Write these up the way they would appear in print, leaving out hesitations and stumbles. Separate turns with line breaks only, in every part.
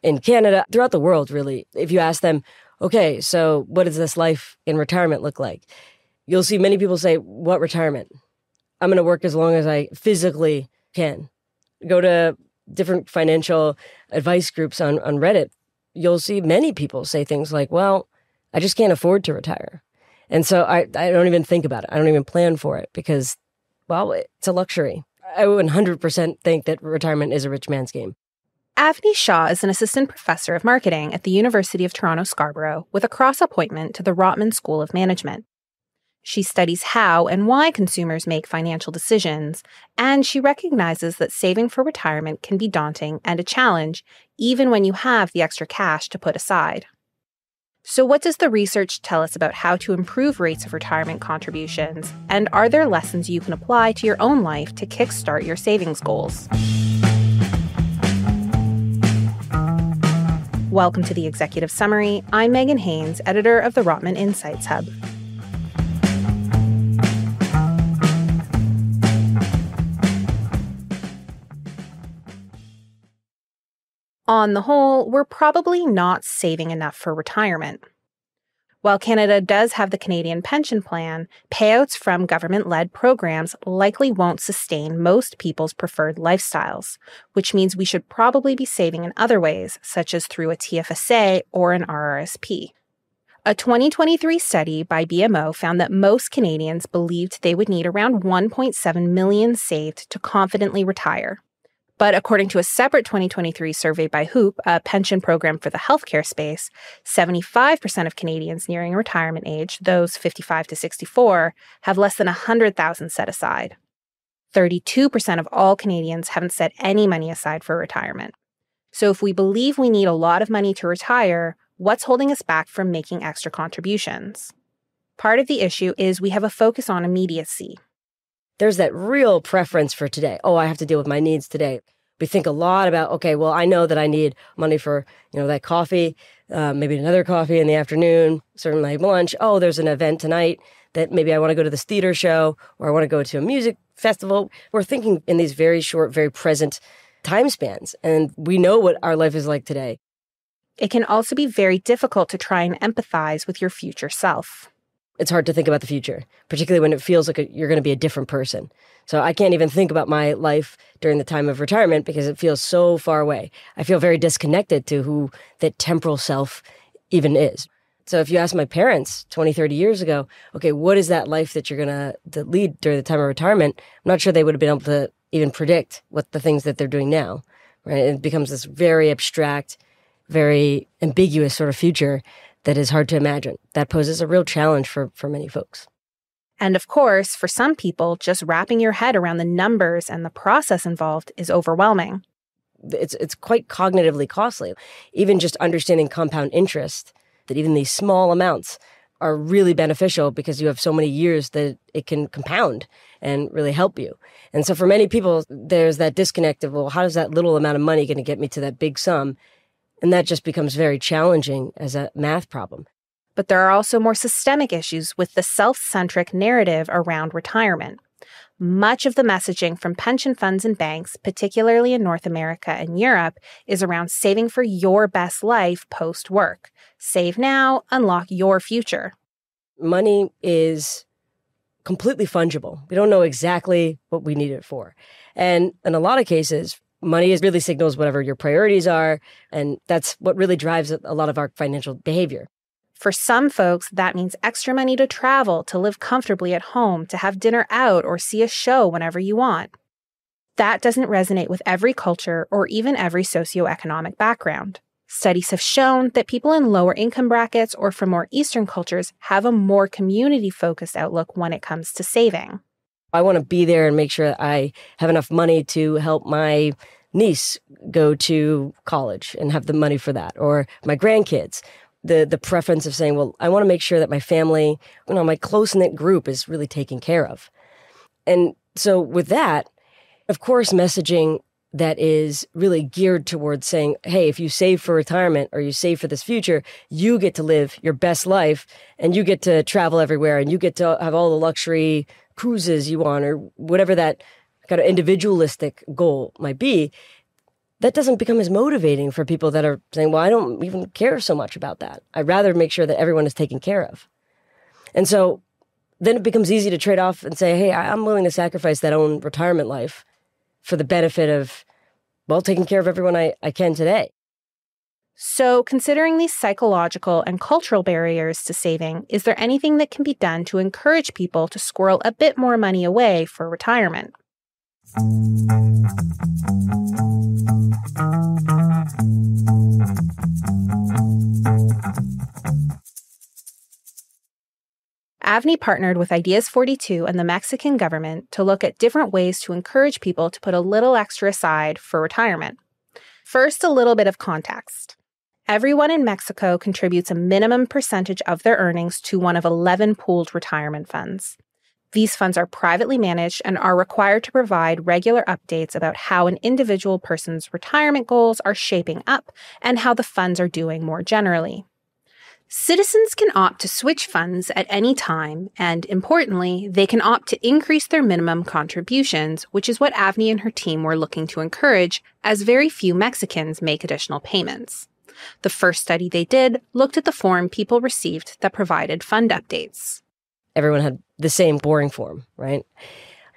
in Canada, throughout the world, really. If you ask them, okay, so what does this life in retirement look like? You'll see many people say, what retirement? I'm going to work as long as I physically can. Go to different financial advice groups on Reddit. You'll see many people say things like, well, I just can't afford to retire. And so I don't even think about it. I don't even plan for it because, well, it's a luxury. I 100% think that retirement is a rich man's game.
Avni Shah is an assistant professor of marketing at the University of Toronto Scarborough with a cross-appointment to the Rotman School of Management. She studies how and why consumers make financial decisions, and she recognizes that saving for retirement can be daunting and a challenge, even when you have the extra cash to put aside. So what does the research tell us about how to improve rates of retirement contributions, and are there lessons you can apply to your own life to kickstart your savings goals? Welcome to the Executive Summary. I'm Megan Haynes, editor of the Rotman Insights Hub. On the whole, we're probably not saving enough for retirement. While Canada does have the Canadian Pension Plan, payouts from government-led programs likely won't sustain most people's preferred lifestyles, which means we should probably be saving in other ways, such as through a TFSA or an RRSP. A 2023 study by BMO found that most Canadians believed they would need around $1.7 million saved to confidently retire. But according to a separate 2023 survey by Hoop, a pension program for the healthcare space, 75% of Canadians nearing retirement age, those 55 to 64, have less than $100,000 set aside. 32% of all Canadians haven't set any money aside for retirement. So if we believe we need a lot of money to retire, what's holding us back from making extra contributions? Part of the issue is we have a focus on immediacy.
There's that real preference for today. Oh, I have to deal with my needs today. We think a lot about, okay, well, I know that I need money for, that coffee, maybe another coffee in the afternoon, certainly lunch. Oh, there's an event tonight that maybe I want to go to this theater show or I want to go to a music festival. We're thinking in these very short, very present time spans, and we know what our life is like today.
It can also be very difficult to try and empathize with your future self.
It's hard to think about the future, particularly when it feels like you're going to be a different person. So I can't even think about my life during the time of retirement because it feels so far away. I feel very disconnected to who that temporal self even is. So if you ask my parents 20, 30 years ago, okay, what is that life that you're going to lead during the time of retirement? I'm not sure they would have been able to even predict what the things that they're doing now, right? It becomes this very abstract, very ambiguous sort of future that is hard to imagine. That poses a real challenge for many folks.
And of course, for some people, just wrapping your head around the numbers and the process involved is overwhelming.
It's quite cognitively costly. Even just understanding compound interest, that even these small amounts are really beneficial because you have so many years that it can compound and really help you. And so for many people, there's that disconnect of, well, how is that little amount of money going to get me to that big sum? And that just becomes very challenging as a math problem.
But there are also more systemic issues with the self-centric narrative around retirement. Much of the messaging from pension funds and banks, particularly in North America and Europe, is around saving for your best life post-work. Save now, unlock your future.
Money is completely fungible. We don't know exactly what we need it for. And in a lot of cases, money really signals whatever your priorities are, and that's what really drives a lot of our financial behavior.
For some folks, that means extra money to travel, to live comfortably at home, to have dinner out, or see a show whenever you want. That doesn't resonate with every culture or even every socioeconomic background. Studies have shown that people in lower income brackets or from more Eastern cultures have a more community-focused outlook when it comes to saving.
I want to be there and make sure I have enough money to help my niece go to college and have the money for that, or my grandkids. The preference of saying, well, I want to make sure that my family, my close-knit group is really taken care of. And so with that, of course, messaging that is really geared towards saying, hey, if you save for retirement or you save for this future, you get to live your best life and you get to travel everywhere and you get to have all the luxury cruises you want or whatever that kind of individualistic goal might be. that doesn't become as motivating for people that are saying, well, I don't even care so much about that. I'd rather make sure that everyone is taken care of. And so then it becomes easy to trade off and say, hey, I'm willing to sacrifice that own retirement life for the benefit of, well, taking care of everyone I can today.
So, considering these psychological and cultural barriers to saving, is there anything that can be done to encourage people to squirrel a bit more money away for retirement? Avni partnered with Ideas 42 and the Mexican government to look at different ways to encourage people to put a little extra aside for retirement. First, a little bit of context. Everyone in Mexico contributes a minimum percentage of their earnings to one of 11 pooled retirement funds. These funds are privately managed and are required to provide regular updates about how an individual person's retirement goals are shaping up and how the funds are doing more generally. Citizens can opt to switch funds at any time, and importantly, they can opt to increase their minimum contributions, which is what Avni and her team were looking to encourage, as very few Mexicans make additional payments. The first study they did looked at the form people received that provided fund updates.
Everyone had the same boring form, right?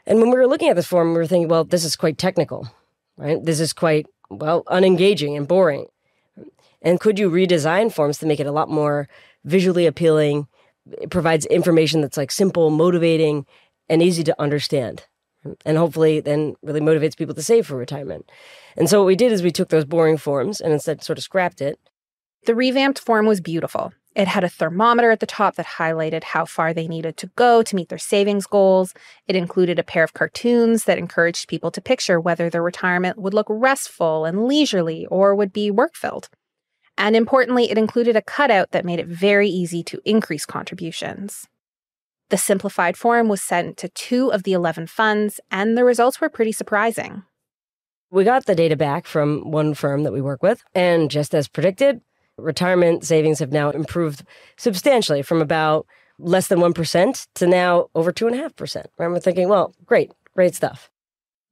And when we were looking at this form, we were thinking, well, this is quite technical, right? This is quite, well, unengaging and boring. And could you redesign forms to make it a lot more visually appealing? It provides information that's like simple, motivating, and easy to understand. And hopefully then really motivates people to save for retirement. And so what we did is we took those boring forms and instead sort of scrapped it.
The revamped form was beautiful. It had a thermometer at the top that highlighted how far they needed to go to meet their savings goals. It included a pair of cartoons that encouraged people to picture whether their retirement would look restful and leisurely or would be work-filled. And importantly, it included a cutout that made it very easy to increase contributions. The simplified form was sent to 2 of the 11 funds, and the results were pretty surprising.
We got the data back from one firm that we work with, and just as predicted, retirement savings have now improved substantially from about less than 1% to now over 2.5%. And we're thinking, well, great stuff.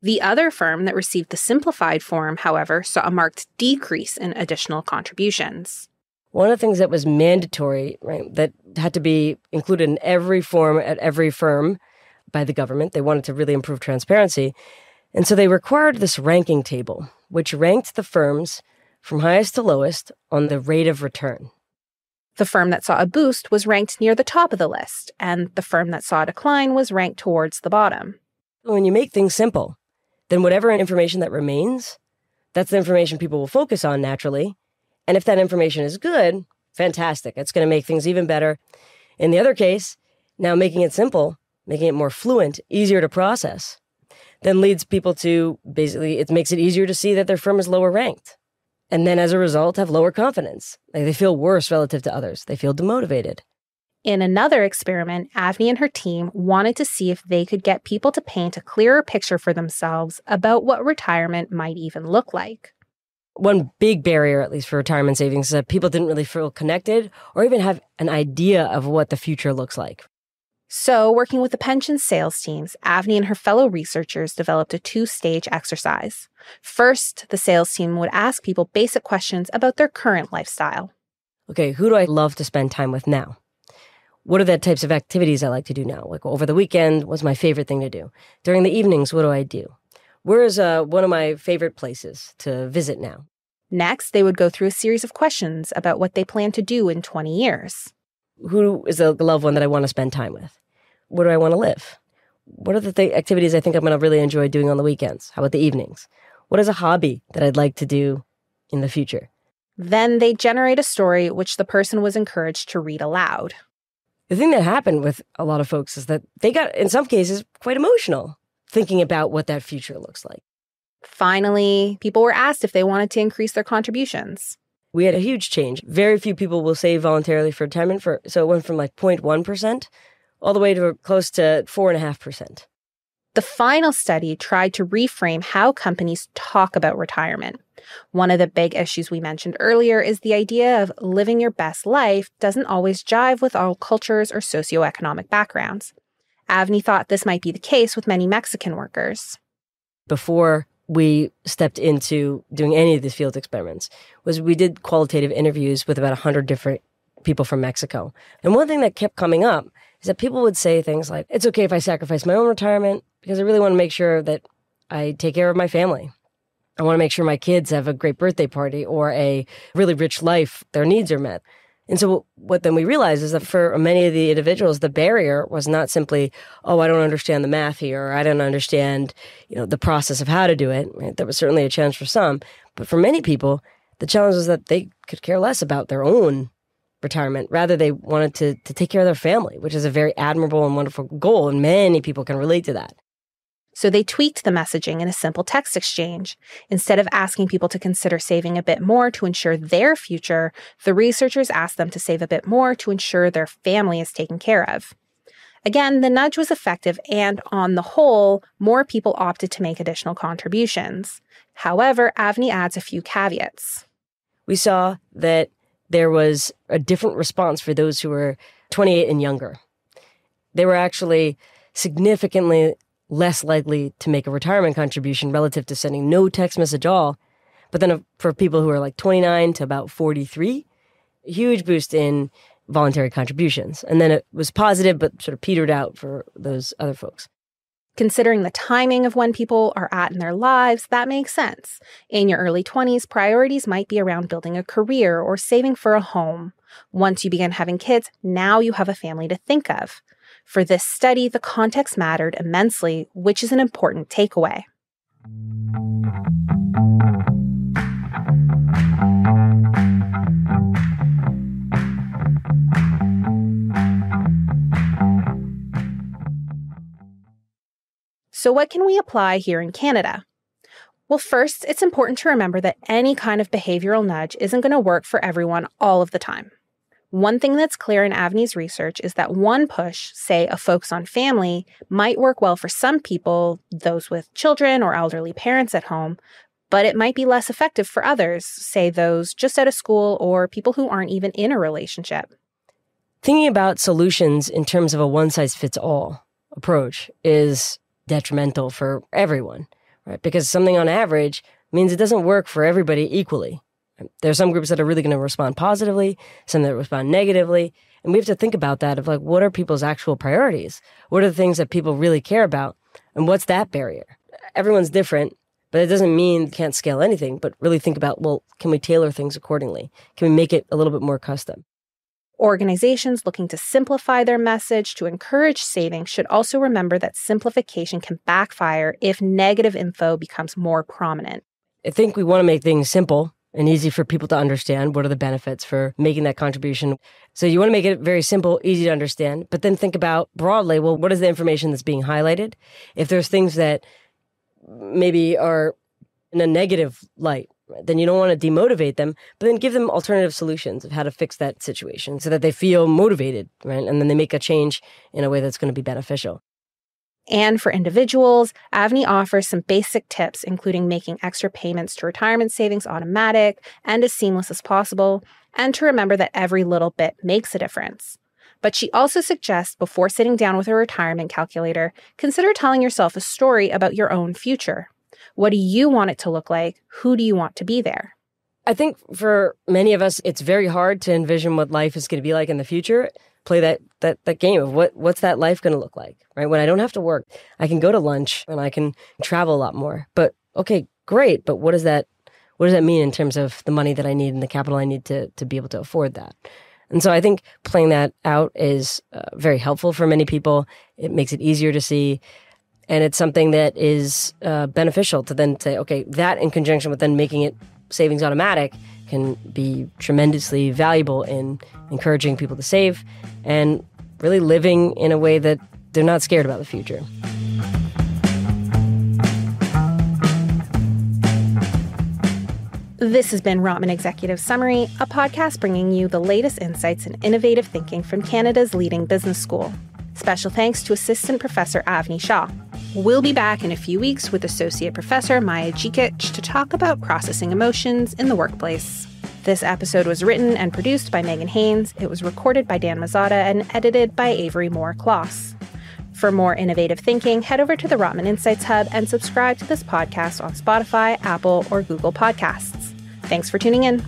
The other firm that received the simplified form, however, saw a marked decrease in additional contributions.
One of the things that was mandatory, right, that had to be included in every form at every firm by the government, they wanted to really improve transparency. And so they required this ranking table, which ranked the firms from highest to lowest on the rate of return.
The firm that saw a boost was ranked near the top of the list, and the firm that saw a decline was ranked towards the bottom.
When you make things simple, then whatever information that remains, that's the information people will focus on naturally. And if that information is good, fantastic. It's going to make things even better. In the other case, now making it simple, making it more fluent, easier to process, then leads people to basically, it makes it easier to see that their firm is lower ranked. And then as a result, have lower confidence. Like they feel worse relative to others. They feel demotivated.
In another experiment, Avni and her team wanted to see if they could get people to paint a clearer picture for themselves about what retirement might even look like.
One big barrier, at least for retirement savings, is that people didn't really feel connected or even have an idea of what the future looks like.
So, working with the pension sales teams, Avni and her fellow researchers developed a 2-stage exercise. First, the sales team would ask people basic questions about their current lifestyle.
Okay, who do I love to spend time with now? What are the types of activities I like to do now? Like over the weekend, what's my favorite thing to do? During the evenings, what do I do? Where is one of my favorite places to visit now?
Next, they would go through a series of questions about what they plan to do in 20 years.
Who is the loved one that I want to spend time with? Where do I want to live? What are the activities I think I'm going to really enjoy doing on the weekends? How about the evenings? What is a hobby that I'd like to do in the future?
Then they generate a story which the person was encouraged to read aloud.
The thing that happened with a lot of folks is that they got, in some cases, quite emotional thinking about what that future looks like.
Finally, people were asked if they wanted to increase their contributions.
We had a huge change. Very few people will save voluntarily for retirement. So it went from like 0.1% all the way to close to 4.5%.
The final study tried to reframe how companies talk about retirement. One of the big issues we mentioned earlier is the idea of living your best life doesn't always jive with all cultures or socioeconomic backgrounds. Avni thought this might be the case with many Mexican workers.
Before we stepped into doing any of these field experiments was we did qualitative interviews with about 100 different people from Mexico. And one thing that kept coming up is that people would say things like, it's okay if I sacrifice my own retirement because I really want to make sure that I take care of my family. I want to make sure my kids have a great birthday party or a really rich life, their needs are met. And so what then we realized is that for many of the individuals, the barrier was not simply, oh, I don't understand the math here, or I don't understand, the process of how to do it. Right? That was certainly a challenge for some. But for many people, the challenge was that they could care less about their own retirement. Rather, they wanted to take care of their family, which is a very admirable and wonderful goal. And many people can relate to that.
So they tweaked the messaging in a simple text exchange. Instead of asking people to consider saving a bit more to ensure their future, the researchers asked them to save a bit more to ensure their family is taken care of. Again, the nudge was effective, and on the whole, more people opted to make additional contributions. However, Avni adds a few caveats.
We saw that there was a different response for those who were 28 and younger. They were actually significantly less likely to make a retirement contribution relative to sending no text message at all. But then for people who are like 29 to about 43, a huge boost in voluntary contributions. And then it was positive, but sort of petered out for those other folks.
Considering the timing of when people are at in their lives, that makes sense. In your early 20s, priorities might be around building a career or saving for a home. Once you begin having kids, now you have a family to think of. For this study, the context mattered immensely, which is an important takeaway. So what can we apply here in Canada? Well, first, it's important to remember that any kind of behavioral nudge isn't going to work for everyone all of the time. One thing that's clear in Avni's research is that one push, say a focus on family, might work well for some people, those with children or elderly parents at home, but it might be less effective for others, say those just out of school or people who aren't even in a relationship.
Thinking about solutions in terms of a one-size-fits-all approach is detrimental for everyone, right? Because something on average means it doesn't work for everybody equally. There are some groups that are really going to respond positively, some that respond negatively. And we have to think about that of what are people's actual priorities? What are the things that people really care about? And what's that barrier? Everyone's different, but it doesn't mean you can't scale anything, but really think about, can we tailor things accordingly? Can we make it a little bit more custom?
Organizations looking to simplify their message to encourage saving should also remember that simplification can backfire if negative info becomes more prominent.
I think we want to make things simple and easy for people to understand. What are the benefits for making that contribution? So you want to make it very simple, easy to understand, but then think about broadly, what is the information that's being highlighted? If there's things that maybe are in a negative light, then you don't want to demotivate them, but then give them alternative solutions of how to fix that situation so that they feel motivated, right? And then they make a change in a way that's going to be beneficial.
And for individuals, Avni offers some basic tips, including making extra payments to retirement savings automatic and as seamless as possible, and to remember that every little bit makes a difference. But she also suggests before sitting down with a retirement calculator, consider telling yourself a story about your own future. What do you want it to look like? Who do you want to be there?
I think for many of us, it's very hard to envision what life is going to be like in the future. Play that game of what's that life going to look like, right? When I don't have to work, I can go to lunch and I can travel a lot more. But okay, great. But what does that mean in terms of the money that I need and the capital I need to be able to afford that? And so I think playing that out is very helpful for many people. It makes it easier to see. And it's something that is beneficial to then say, okay, that in conjunction with then making it savings automatic can be tremendously valuable in encouraging people to save and really living in a way that they're not scared about the future.
This has been Rotman Executive Summary, a podcast bringing you the latest insights and innovative thinking from Canada's leading business school. Special thanks to Assistant Professor Avni Shah. We'll be back in a few weeks with Associate Professor Maya Jikic to talk about processing emotions in the workplace. This episode was written and produced by Megan Haynes. It was recorded by Dan Mazzata and edited by Avery Moore-Kloss. For more innovative thinking, head over to the Rotman Insights Hub and subscribe to this podcast on Spotify, Apple, or Google Podcasts. Thanks for tuning in.